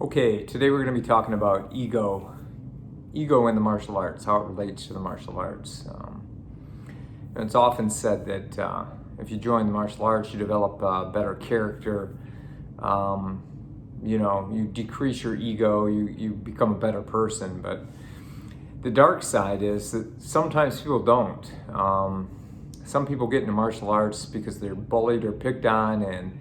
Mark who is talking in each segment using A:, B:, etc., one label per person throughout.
A: Okay, today we're going to be talking about ego in the martial arts, how it relates to the martial arts. And it's often said that if you join the martial arts, you develop better character. You decrease your ego, you become a better person. But the dark side is that sometimes people don't. Some people get into martial arts because they're bullied or picked on,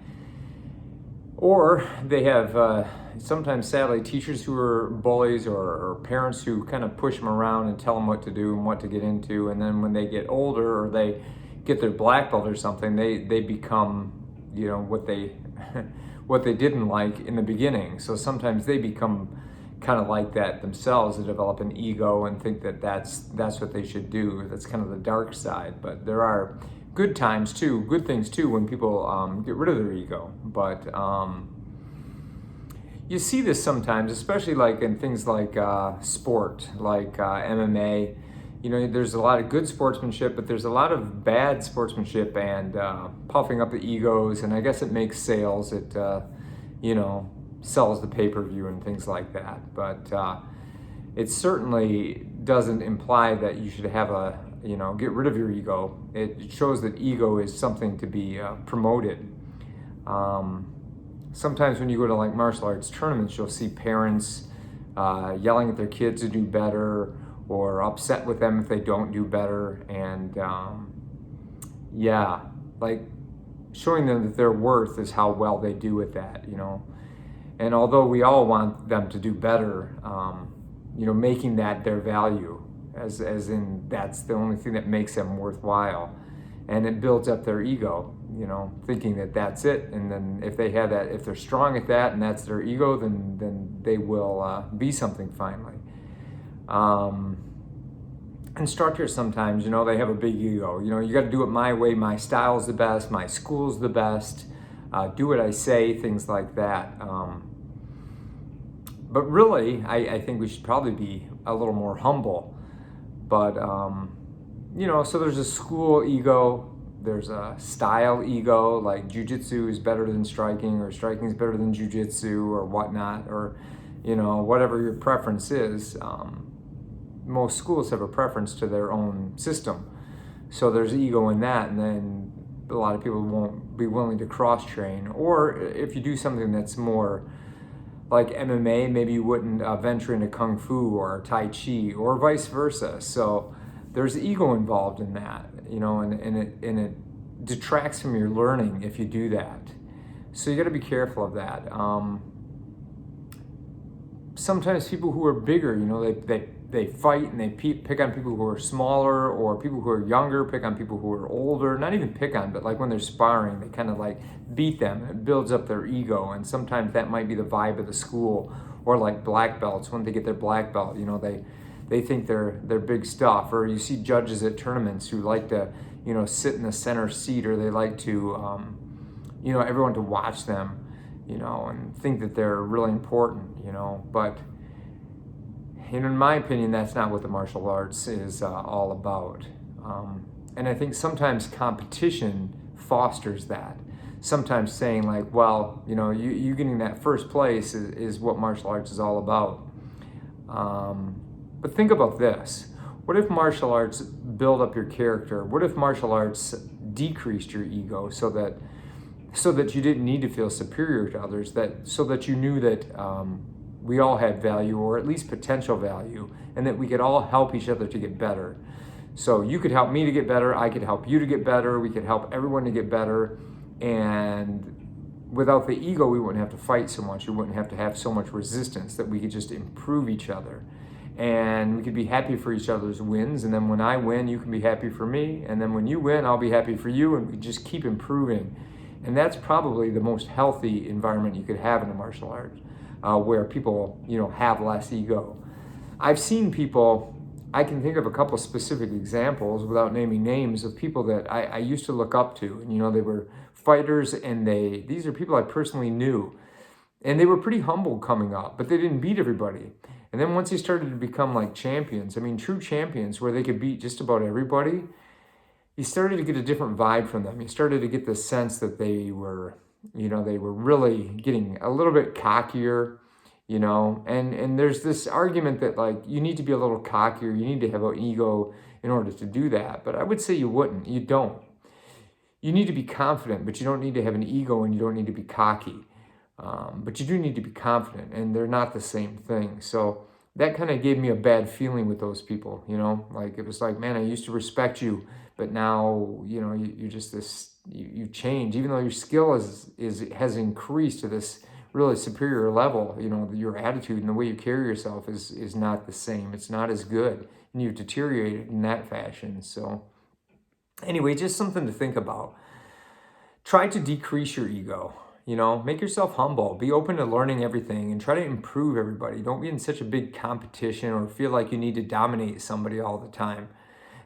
A: or they have sometimes, sadly, teachers who are bullies or parents who kind of push them around and tell them what to do and what to get into. And then when they get older or they get their black belt or something, they become, what they what they didn't like in the beginning. So sometimes they become kind of like that themselves. They develop an ego and think that that's what they should do. That's kind of the dark side. But there are good times too, good things too, when people get rid of their ego. But you see this sometimes, especially like in things like sport, like MMA. There's a lot of good sportsmanship, but there's a lot of bad sportsmanship and puffing up the egos. And I guess it makes sales. It sells the pay-per-view and things like that. But it certainly doesn't imply that you should have get rid of your ego. It shows that ego is something to be promoted. Sometimes when you go to like martial arts tournaments, you'll see parents yelling at their kids to do better or upset with them if they don't do better. And like showing them that their worth is how well they do with that, And although we all want them to do better, making that their value, as in that's the only thing that makes them worthwhile, and it builds up their ego, thinking that that's it. And then if they have that, if they're strong at that and that's their ego, then they will be something finally. Instructors sometimes, they have a big ego. You got to do it my way. My style's the best. My school's the best. Do what I say. Things like that. But really, I think we should probably be a little more humble. But, so there's a school ego, there's a style ego, like jujitsu is better than striking, or striking is better than jujitsu, or whatnot, or, whatever your preference is. Most schools have a preference to their own system. So there's ego in that, and then a lot of people won't be willing to cross-train. Or if you do something that's more like MMA, maybe you wouldn't venture into Kung Fu or Tai Chi, or vice versa. So there's ego involved in that, and it detracts from your learning if you do that. So you got to be careful of that. Sometimes people who are bigger, they fight and they pick on people who are smaller, or people who are younger pick on people who are older. Not even pick on, but like when they're sparring, they kind of like beat them. It builds up their ego, and sometimes that might be the vibe of the school. Or like black belts, when they get their black belt, they think they're big stuff. Or you see judges at tournaments who like to sit in the center seat, or they like to everyone to watch them, and think that they're really important, but in my opinion, that's not what the martial arts is all about. And I think sometimes competition fosters that. Sometimes saying like, well, you getting that first place is what martial arts is all about. But think about this. What if martial arts build up your character? What if martial arts decreased your ego so that you didn't need to feel superior to others, so that you knew that we all had value, or at least potential value, and that we could all help each other to get better. So you could help me to get better, I could help you to get better, we could help everyone to get better, and without the ego, we wouldn't have to fight so much, we wouldn't have to have so much resistance, that we could just improve each other. And we could be happy for each other's wins, and then when I win, you can be happy for me, and then when you win, I'll be happy for you, and we just keep improving. And that's probably the most healthy environment you could have in the martial arts. Where people, have less ego. I've seen people, I can think of a couple specific examples without naming names, of people that I used to look up to. And, they were fighters, and these are people I personally knew. And they were pretty humble coming up, but they didn't beat everybody. And then once they started to become like champions, true champions, where they could beat just about everybody, you started to get a different vibe from them. You started to get the sense that they were really getting a little bit cockier, and there's this argument that like you need to be a little cockier, you need to have an ego in order to do that. But I would say you don't. You need to be confident, but you don't need to have an ego, and you don't need to be cocky. But you do need to be confident, and they're not the same thing. So that kind of gave me a bad feeling with those people, like it was like, man, I used to respect you, but now, you're just this, you change, even though your skill has increased to this really superior level. Your attitude and the way you carry yourself is not the same. It's not as good, and you've deteriorated in that fashion. So anyway, just something to think about. Try to decrease your ego. Make yourself humble. Be open to learning everything and try to improve everybody. Don't be in such a big competition or feel like you need to dominate somebody all the time.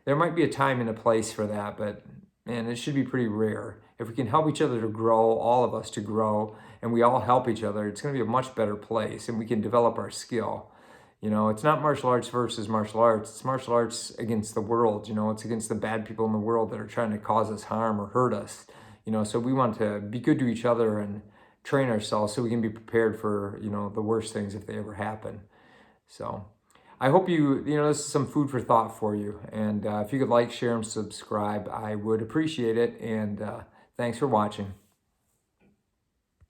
A: There might be a time and a place for that, but man, it should be pretty rare. If we can help each other to grow, all of us to grow, and we all help each other, it's going to be a much better place, and we can develop our skill. It's not martial arts versus martial arts. It's martial arts against the world. It's against the bad people in the world that are trying to cause us harm or hurt us. So we want to be good to each other and train ourselves so we can be prepared for, the worst things if they ever happen. So I hope this is some food for thought for you. And if you could like, share, and subscribe, I would appreciate it. And thanks for watching.